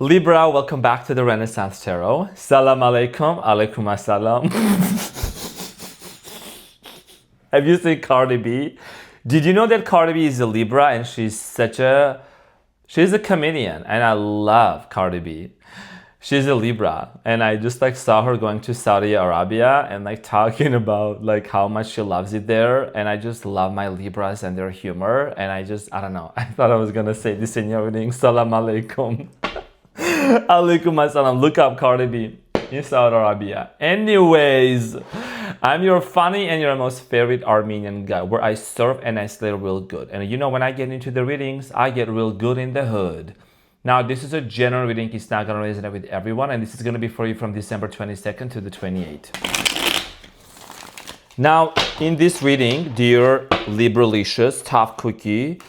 Libra, welcome back to the Renaissance Tarot. Salam alaikum, alaikum assalam. Have you seen Cardi B? Did you know that Cardi B is a Libra and she's a comedian and I love Cardi B. She's a Libra and I just saw her going to Saudi Arabia and talking about how much she loves it there, and I just love my Libras and their humor, and I don't know, I thought I was gonna say this in your reading. Salam alaikum. Alaikum assalam. Look up Cardi B in Saudi Arabia. Anyways, I'm your funny and your most favorite Armenian guy, where I serve and I slay real good. And when I get into the readings, I get real good in the hood. Now, this is a general reading. It's not going to resonate with everyone, and this is going to be for you from December 22nd to the 28th. Now, in this reading, dear Libralicious, Tough Cookie,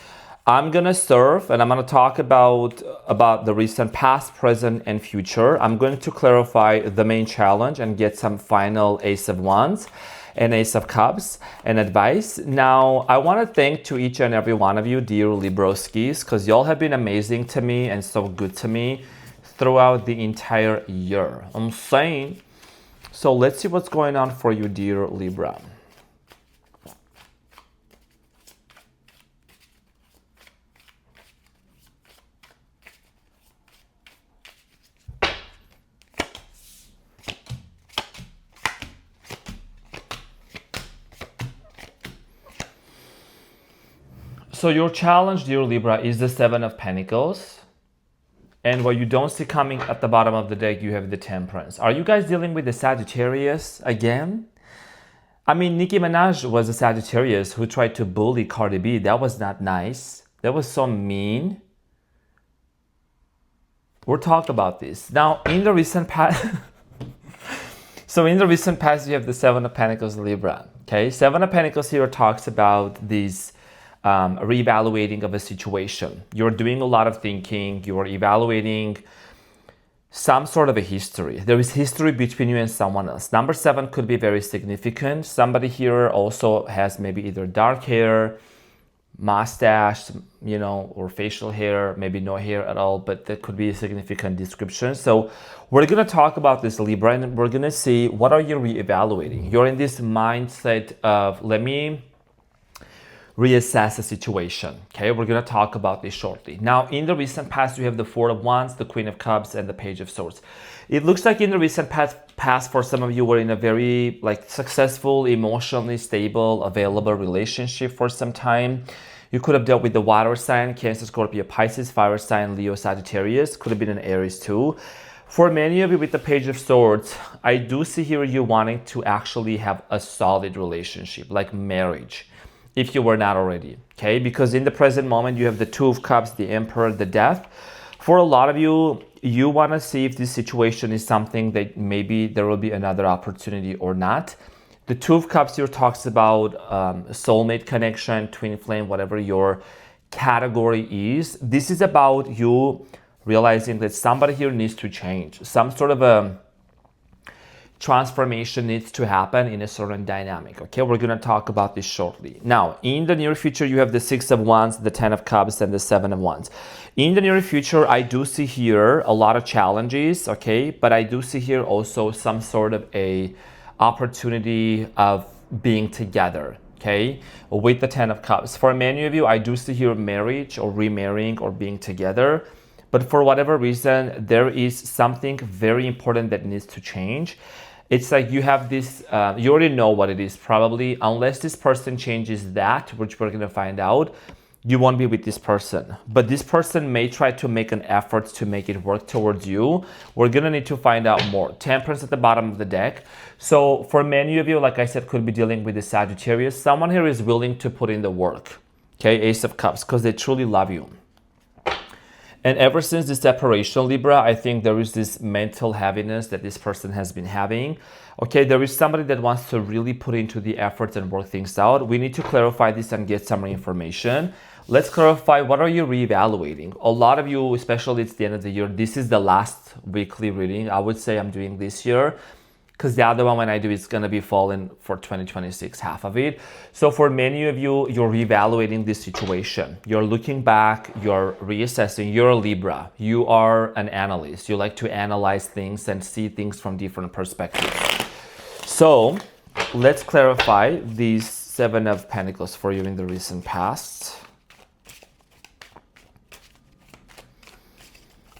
I'm going to serve and I'm going to talk about the recent past, present, and future. I'm going to clarify the main challenge and get some final Ace of Wands and Ace of Cups and advice. Now, I want to thank to each and every one of you, dear Libroskis, because y'all have been amazing to me and so good to me throughout the entire year. I'm saying. So let's see what's going on for you, dear Libra. So your challenge, dear Libra, is the Seven of Pentacles. And what you don't see coming at the bottom of the deck, you have the Temperance. Are you guys dealing with the Sagittarius again? I mean, Nicki Minaj was a Sagittarius who tried to bully Cardi B. That was not nice. That was so mean. We'll talk about this. Now, in the recent past... in the recent past, you have the Seven of Pentacles, Libra. Okay, Seven of Pentacles here talks about these... reevaluating of a situation. You're doing a lot of thinking. You're evaluating some sort of a history. There is history between you and someone else. Number 7 could be very significant. Somebody here also has maybe either dark hair, mustache, or facial hair, maybe no hair at all, but that could be a significant description. So we're going to talk about this, Libra, and we're going to see what are you reevaluating. You're in this mindset of, let me reassess the situation. Okay, we're going to talk about this shortly. Now, in the recent past, you have the Four of Wands, the Queen of Cups, and the Page of Swords. It looks like in the recent past, for some of you, were in a very successful, emotionally stable, available relationship for some time. You could have dealt with the water sign, Cancer, Scorpio, Pisces, fire sign, Leo, Sagittarius. Could have been an Aries too. For many of you with the Page of Swords, I do see here you wanting to actually have a solid relationship, like marriage, if you were not already, okay? Because in the present moment, you have the Two of Cups, the Emperor, the Death. For a lot of you, you want to see if this situation is something that maybe there will be another opportunity or not. The Two of Cups here talks about soulmate connection, twin flame, whatever your category is. This is about you realizing that somebody here needs to change. Some sort of a transformation needs to happen in a certain dynamic. Okay, we're going to talk about this shortly. Now, in the near future, you have the Six of Wands, the Ten of Cups, and the Seven of Wands. In the near future, I do see here a lot of challenges, okay, but I do see here also some sort of a opportunity of being together, okay, with the Ten of Cups. For many of you, I do see here marriage or remarrying or being together. But for whatever reason, there is something very important that needs to change. It's like you have this, you already know what it is probably, unless this person changes that, which we're gonna find out, you won't be with this person. But this person may try to make an effort to make it work towards you. We're gonna need to find out more. Temperance at the bottom of the deck. So for many of you, like I said, could be dealing with the Sagittarius. Someone here is willing to put in the work, okay, Ace of Cups, because they truly love you. And ever since the separation, Libra, I think there is this mental heaviness that this person has been having. Okay, there is somebody that wants to really put into the efforts and work things out. We need to clarify this and get some information. Let's clarify, what are you reevaluating? A lot of you, especially it's the end of the year, this is the last weekly reading I would say I'm doing this year. because the other one when I do it's going to be falling for 2026, half of it. So for many of you, you're reevaluating this situation. You're looking back, you're reassessing. You're a Libra. You are an analyst. You like to analyze things and see things from different perspectives. So let's clarify these Seven of Pentacles for you in the recent past.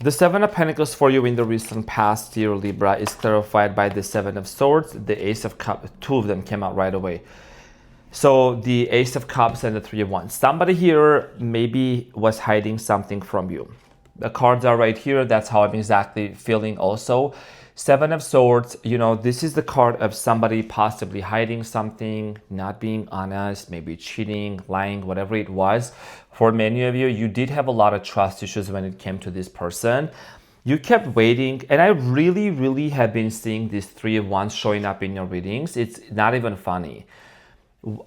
The Seven of Pentacles for you in the recent past, dear Libra, is clarified by the Seven of Swords, the Ace of Cups. Two of them came out right away. So the Ace of Cups and the Three of Wands. Somebody here maybe was hiding something from you. The cards are right here. That's how I'm exactly feeling also. Seven of Swords, you know, this is the card of somebody possibly hiding something, not being honest, maybe cheating, lying, whatever it was. For many of you, you did have a lot of trust issues when it came to this person. You kept waiting, and I really have been seeing these Three of Wands showing up in your readings. It's not even funny.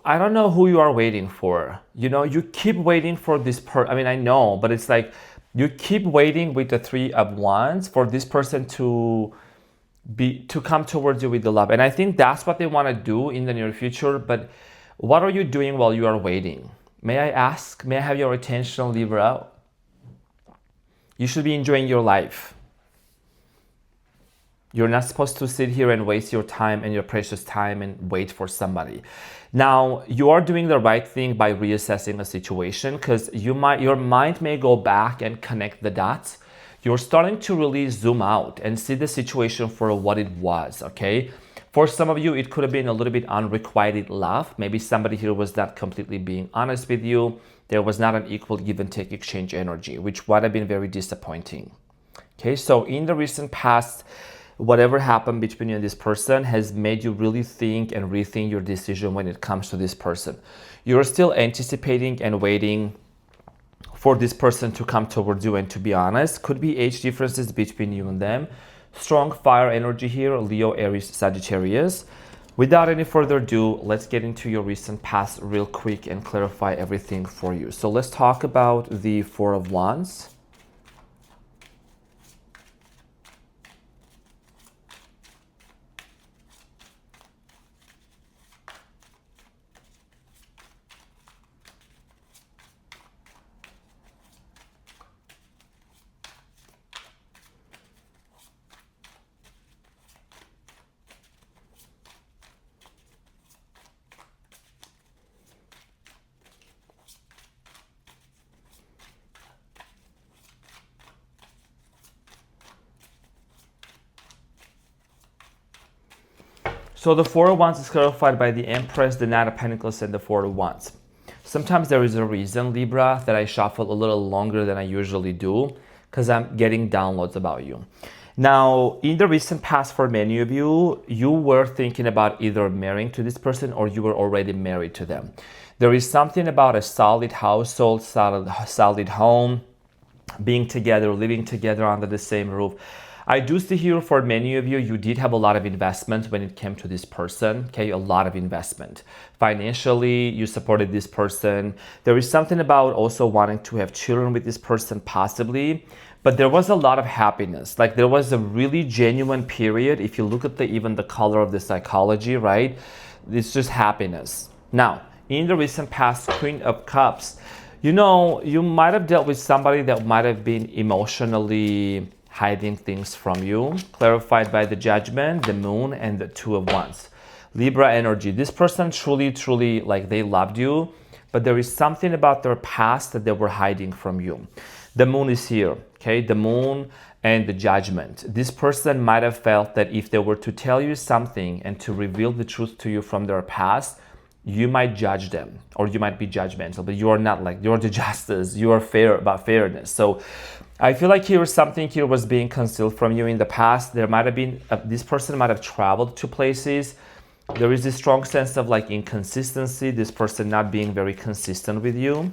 I don't know who you are waiting for. You know, you keep waiting for this I mean, I know, but it's like you keep waiting with the Three of Wands for this person to come towards you with the love. And I think that's what they want to do in the near future. But what are you doing while you are waiting? May I ask? May I have your attention, Libra? You should be enjoying your life. You're not supposed to sit here and waste your time and your precious time and wait for somebody. Now, you are doing the right thing by reassessing a situation, because your mind may go back and connect the dots. You're starting to really zoom out and see the situation for what it was, okay? For some of you, it could have been a little bit unrequited love. Maybe somebody here was not completely being honest with you. There was not an equal give and take exchange energy, which would have been very disappointing. Okay, so in the recent past, whatever happened between you and this person has made you really think and rethink your decision when it comes to this person. You're still anticipating and waiting for this person to come towards you, and to be honest, could be age differences between you and them. Strong fire energy here, Leo, Aries, Sagittarius. Without any further ado, let's get into your recent past real quick and clarify everything for you. So let's talk about the Four of Wands. So the Four of Wands is clarified by the Empress, the Knight of Pentacles, and the Four of Wands. Sometimes there is a reason, Libra, that I shuffle a little longer than I usually do, because I'm getting downloads about you. Now, in the recent past, for many of you, you were thinking about either marrying to this person or you were already married to them. There is something about a solid household, solid home, being together, living together under the same roof. I do see here for many of you, you did have a lot of investment when it came to this person, okay? A lot of investment. Financially, you supported this person. There is something about also wanting to have children with this person, possibly, but there was a lot of happiness. Like there was a really genuine period. If you look at even the color of the psychology, right? It's just happiness. Now, in the recent past, Queen of Cups, you know, you might have dealt with somebody that might have been emotionally hiding things from you, clarified by the Judgment, the Moon, and the Two of Wands. Libra energy. This person truly, like they loved you, but there is something about their past that they were hiding from you. The Moon is here, okay? The Moon and the Judgment. This person might have felt that if they were to tell you something and to reveal the truth to you from their past, you might judge them or you might be judgmental, but you are not. Like, you're the justice, you are fair about fairness. So I feel like something here was being concealed from you in the past. There might have been, this person might have traveled to places. There is this strong sense of like inconsistency, this person not being very consistent with you.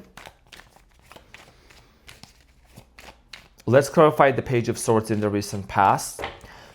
Let's clarify the Page of Swords in the recent past.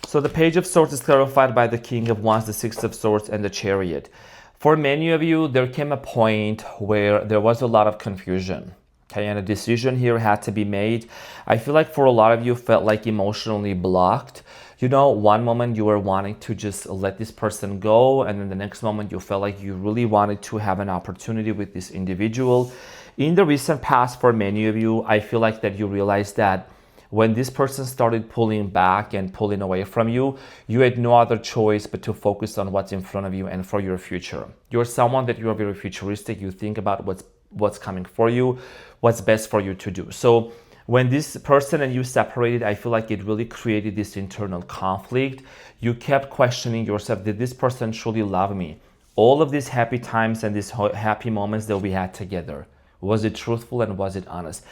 So the Page of Swords is clarified by the King of Wands, the Six of Swords, and the Chariot. For many of you, there came a point where there was a lot of confusion. Okay, and a decision here had to be made. I feel like for a lot of you felt like emotionally blocked. one moment you were wanting to just let this person go, and then the next moment you felt like you really wanted to have an opportunity with this individual. In the recent past, for many of you, I feel like that you realized that when this person started pulling back and pulling away from you, you had no other choice but to focus on what's in front of you and for your future. You're someone that you're very futuristic. You think about what's coming for you, what's best for you to do. So when this person and you separated, I feel like it really created this internal conflict. You kept questioning yourself, did this person truly love me? All of these happy times and these happy moments that we had together, was it truthful and was it honest?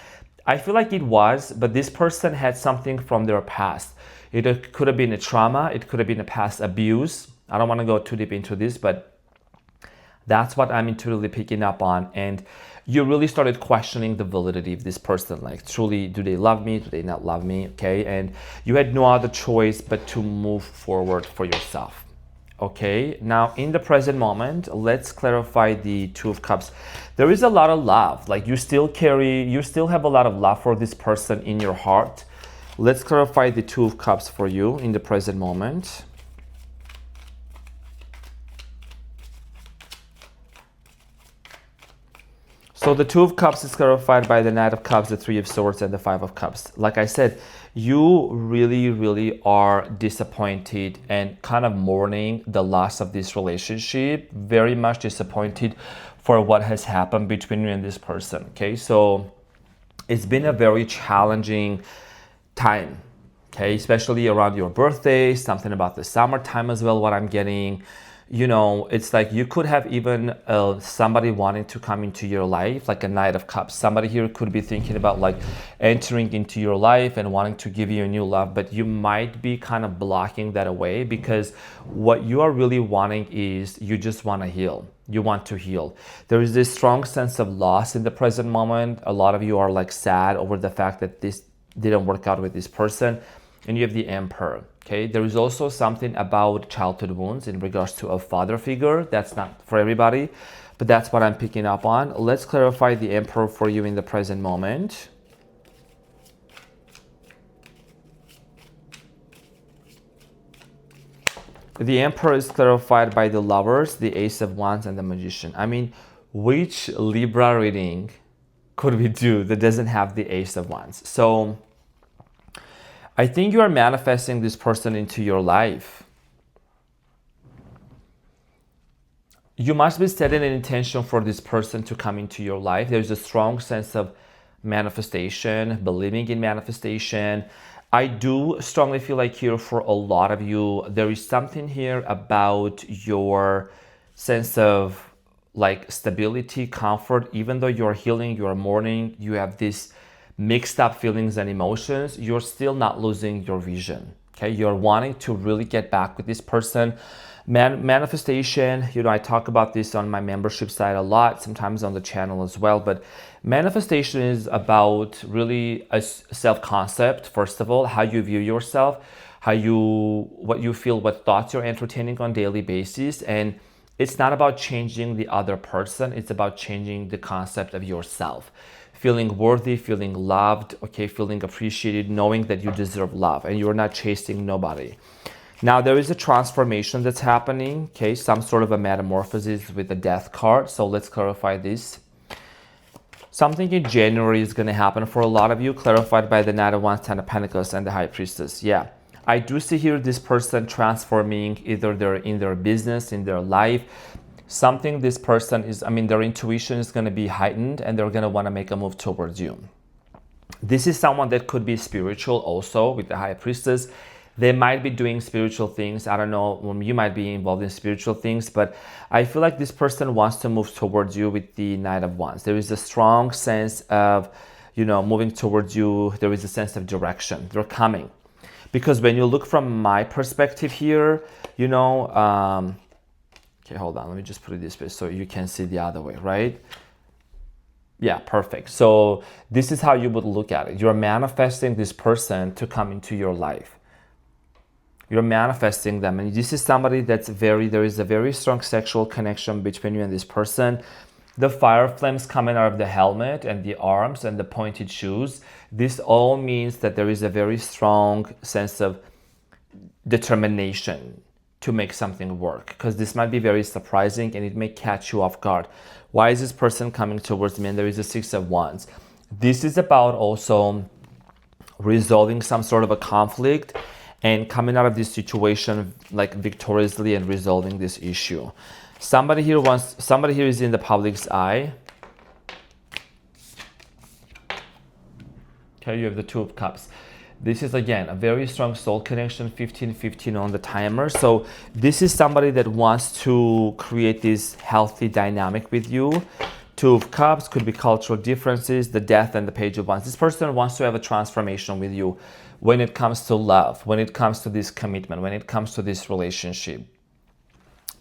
I feel like it was, but this person had something from their past. It could have been a trauma. It could have been a past abuse. I don't want to go too deep into this, but that's what I'm intuitively picking up on. And you really started questioning the validity of this person. Like, truly, do they love me? Do they not love me? Okay. And you had no other choice but to move forward for yourself. Okay, now in the present moment, let's clarify the Two of Cups. There is a lot of love. Like, you still have a lot of love for this person in your heart. Let's clarify the Two of Cups for you in the present moment. So the Two of Cups is clarified by the Knight of Cups, the Three of Swords, and the Five of Cups. Like I said, you really, really are disappointed and kind of mourning the loss of this relationship. Very much disappointed for what has happened between you and this person. Okay, so it's been a very challenging time. Okay, especially around your birthday, something about the summertime as well, what I'm getting. It's like you could have even somebody wanting to come into your life, like a Knight of Cups. Somebody here could be thinking about like entering into your life and wanting to give you a new love, but you might be kind of blocking that away, because what you are really wanting is you just want to heal. You want to heal. There is this strong sense of loss in the present moment. A lot of you are like sad over the fact that this didn't work out with this person. And you have the Emperor. Okay, there is also something about childhood wounds in regards to a father figure. That's not for everybody, but that's what I'm picking up on. Let's clarify the Emperor for you in the present moment. The Emperor is clarified by the Lovers, the Ace of Wands, and the Magician. I mean, which Libra reading could we do that doesn't have the Ace of Wands? So I think you are manifesting this person into your life. You must be setting an intention for this person to come into your life. There's a strong sense of manifestation, believing in manifestation. I do strongly feel like here for a lot of you, there is something here about your sense of like stability, comfort. Even though you're healing, you're mourning, you have this mixed up feelings and emotions, you're still not losing your vision. Okay, you're wanting to really get back with this person. Manifestation, I talk about this on my membership site a lot, sometimes on the channel as well, but manifestation is about really a self-concept. First of all, how you view yourself, what you feel, what thoughts you're entertaining on a daily basis. And it's not about changing the other person, it's about changing the concept of yourself. Feeling worthy, feeling loved, okay, feeling appreciated, knowing that you deserve love and you're not chasing nobody. Now, there is a transformation that's happening, okay, some sort of a metamorphosis with the Death card. So let's clarify this. Something in January is going to happen for a lot of you, clarified by the Knight of Wands, Ten of Pentacles, and the High Priestess. Yeah, I do see here this person transforming either in their business, in their life. Something this person is, their intuition is going to be heightened and they're going to want to make a move towards you. This is someone that could be spiritual also with the High Priestess. They might be doing spiritual things. I don't know, you might be involved in spiritual things, but I feel like this person wants to move towards you with the Knight of Wands. There is a strong sense of, moving towards you. There is a sense of direction. They're coming. Because when you look from my perspective here, okay, hold on. Let me just put it this way so you can see the other way, right? Yeah, perfect. So this is how you would look at it. You're manifesting this person to come into your life. You're manifesting them. And this is somebody there is a very strong sexual connection between you and this person. The fire flames coming out of the helmet and the arms and the pointed shoes. This all means that there is a very strong sense of determination to make something work, because this might be very surprising and it may catch you off guard. Why is this person coming towards me? And there is a Six of Wands. This is about also resolving some sort of a conflict and coming out of this situation like victoriously and resolving this issue. Somebody here is in the public's eye. Okay, you have the Two of Cups. This is again a very strong soul connection, 15-15 on the timer. So this is somebody that wants to create this healthy dynamic with you. Two of Cups could be cultural differences, the Death and the Page of Wands. This person wants to have a transformation with you when it comes to love, when it comes to this commitment, when it comes to this relationship.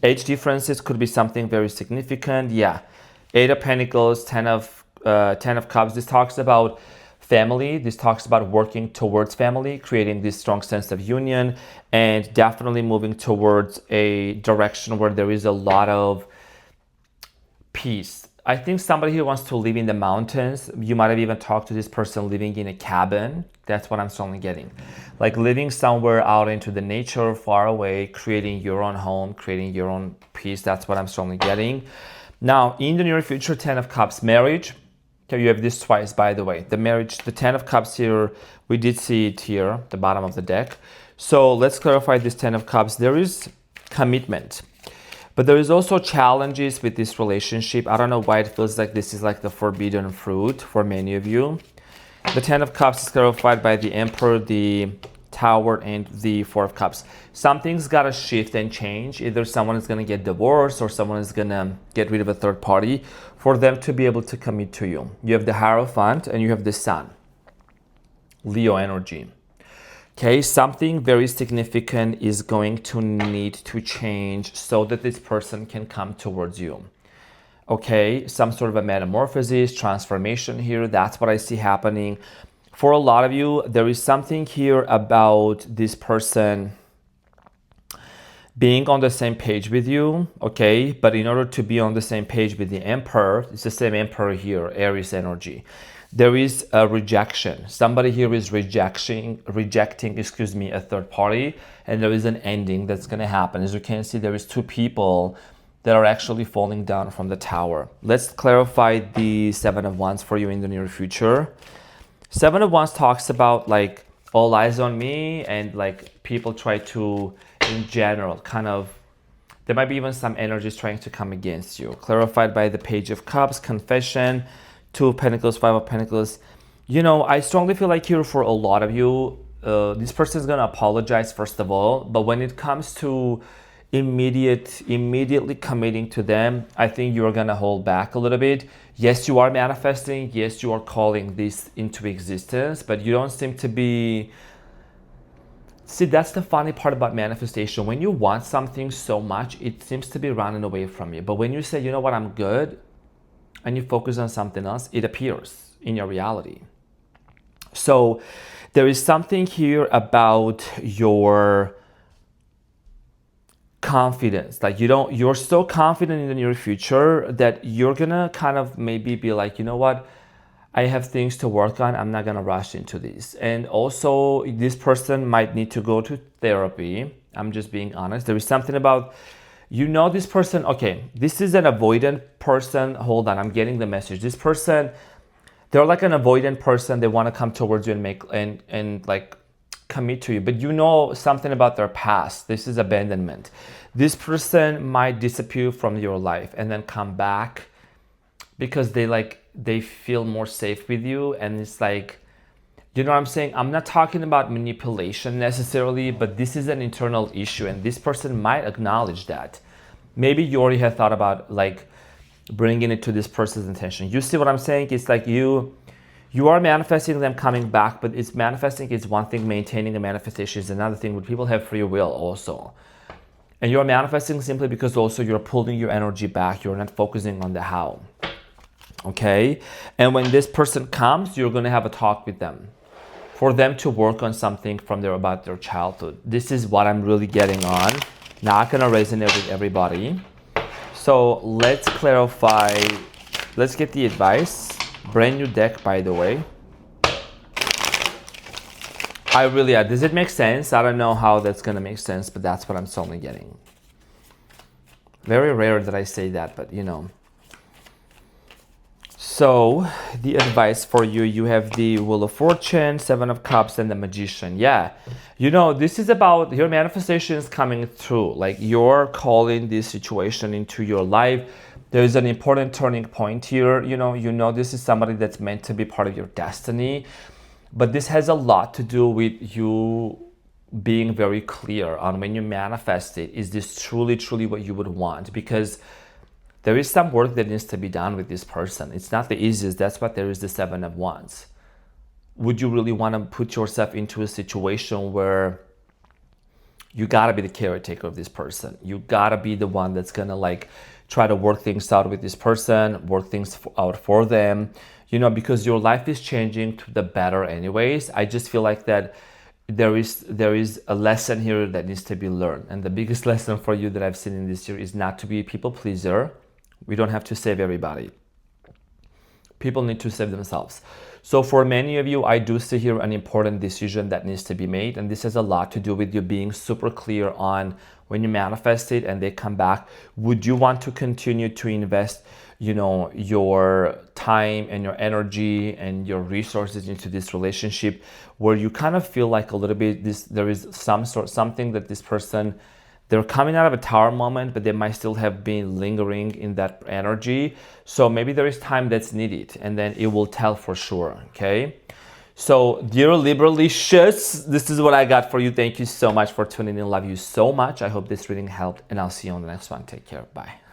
Age differences could be something very significant. Yeah, Eight of Pentacles, Ten of Cups. This talks about family. This talks about working towards family, creating this strong sense of union, and definitely moving towards a direction where there is a lot of peace. I think somebody who wants to live in the mountains, you might have even talked to this person living in a cabin. That's what I'm strongly getting. Like living somewhere out into the nature, far away, creating your own home, creating your own peace. That's what I'm strongly getting. Now, in the near future, Ten of Cups, marriage. Okay, you have this twice, by the way. The marriage, the Ten of Cups here, we did see it here, the bottom of the deck. So let's clarify this Ten of Cups. There is commitment, but there is also challenges with this relationship. I don't know why it feels like this is like the forbidden fruit for many of you. The Ten of Cups is clarified by the Emperor, the Tower, and the Four of Cups. Something's got to shift and change. Either someone is going to get divorced or someone is going to get rid of a third party for them to be able to commit to you. You have the Hierophant and you have the Sun. Leo energy. Okay, something very significant is going to need to change so that this person can come towards you. Okay, some sort of a metamorphosis, transformation here. That's what I see happening. For a lot of you, there is something here about this person being on the same page with you, okay? But in order to be on the same page with the Emperor, it's the same Emperor here, Aries energy. There is a rejection. Somebody here is rejecting, a third party, and there is an ending that's going to happen. As you can see, there is two people that are actually falling down from the tower. Let's clarify the Seven of Wands for you in the near future. Seven of Wands talks about like all eyes on me, and like people try to, in general, kind of, there might be even some energies trying to come against you. Clarified by the Page of Cups, confession, Two of Pentacles, Five of Pentacles. You know, I strongly feel like here for a lot of you, this person is going to apologize first of all, but when it comes to immediately committing to them, I think you're going to hold back a little bit. Yes, you are manifesting. Yes, you are calling this into existence, but you don't seem to be... See, that's the funny part about manifestation. When you want something so much, it seems to be running away from you. But when you say, you know what, I'm good, and you focus on something else, it appears in your reality. So there is something here about your confidence. Like you're so confident in the near future that you're gonna kind of maybe be like, you know what, I have things to work on. I'm not gonna rush into this. And also this person might need to go to therapy. I'm just being honest. There is something about, you know, this person, okay, this is an avoidant person. Hold on, I'm getting the message. This person, they're like an avoidant person. They want to come towards you and make and like commit to you, but you know something about their past. This is abandonment. This person might disappear from your life and then come back because they feel more safe with you. And it's like, you know what I'm saying? I'm not talking about manipulation necessarily, but this is an internal issue, and this person might acknowledge that. Maybe you already have thought about like bringing it to this person's attention. You see what I'm saying? It's like you are manifesting them coming back, but it's manifesting is one thing, maintaining a manifestation is another thing. But people have free will also. And you're manifesting simply because also you're pulling your energy back. You're not focusing on the how. Okay? And when this person comes, you're going to have a talk with them for them to work on something from about their childhood. This is what I'm really getting on. Not going to resonate with everybody. So let's clarify. Let's get the advice. Brand new deck, by the way. I really, does it make sense? I don't know how that's going to make sense, but that's what I'm solely getting. Very rare that I say that, but you know. So the advice for you, you have the Wheel of Fortune, Seven of Cups, and the Magician. Yeah, you know, this is about your manifestations coming through. Like you're calling this situation into your life. There's an important turning point here. You know, this is somebody that's meant to be part of your destiny. But this has a lot to do with you being very clear on when you manifest it. Is this truly, truly what you would want? Because there is some work that needs to be done with this person. It's not the easiest. That's why there is the Seven of Wands. Would you really want to put yourself into a situation where you got to be the caretaker of this person? You got to be the one that's going to like try to work things out with this person, work things out for them, you know, because your life is changing to the better anyways. I just feel like that there is a lesson here that needs to be learned. And the biggest lesson for you that I've seen in this year is not to be a people pleaser. We don't have to save everybody. People need to save themselves. So for many of you, I do see here an important decision that needs to be made. And this has a lot to do with you being super clear on when you manifest it and they come back. Would you want to continue to invest, you know, your time and your energy and your resources into this relationship where you kind of feel like a little bit there is something that this person, they're coming out of a tower moment, but they might still have been lingering in that energy. So maybe there is time that's needed and then it will tell for sure, okay? So dear Libralicious, this is what I got for you. Thank you so much for tuning in. Love you so much. I hope this reading helped and I'll see you on the next one. Take care. Bye.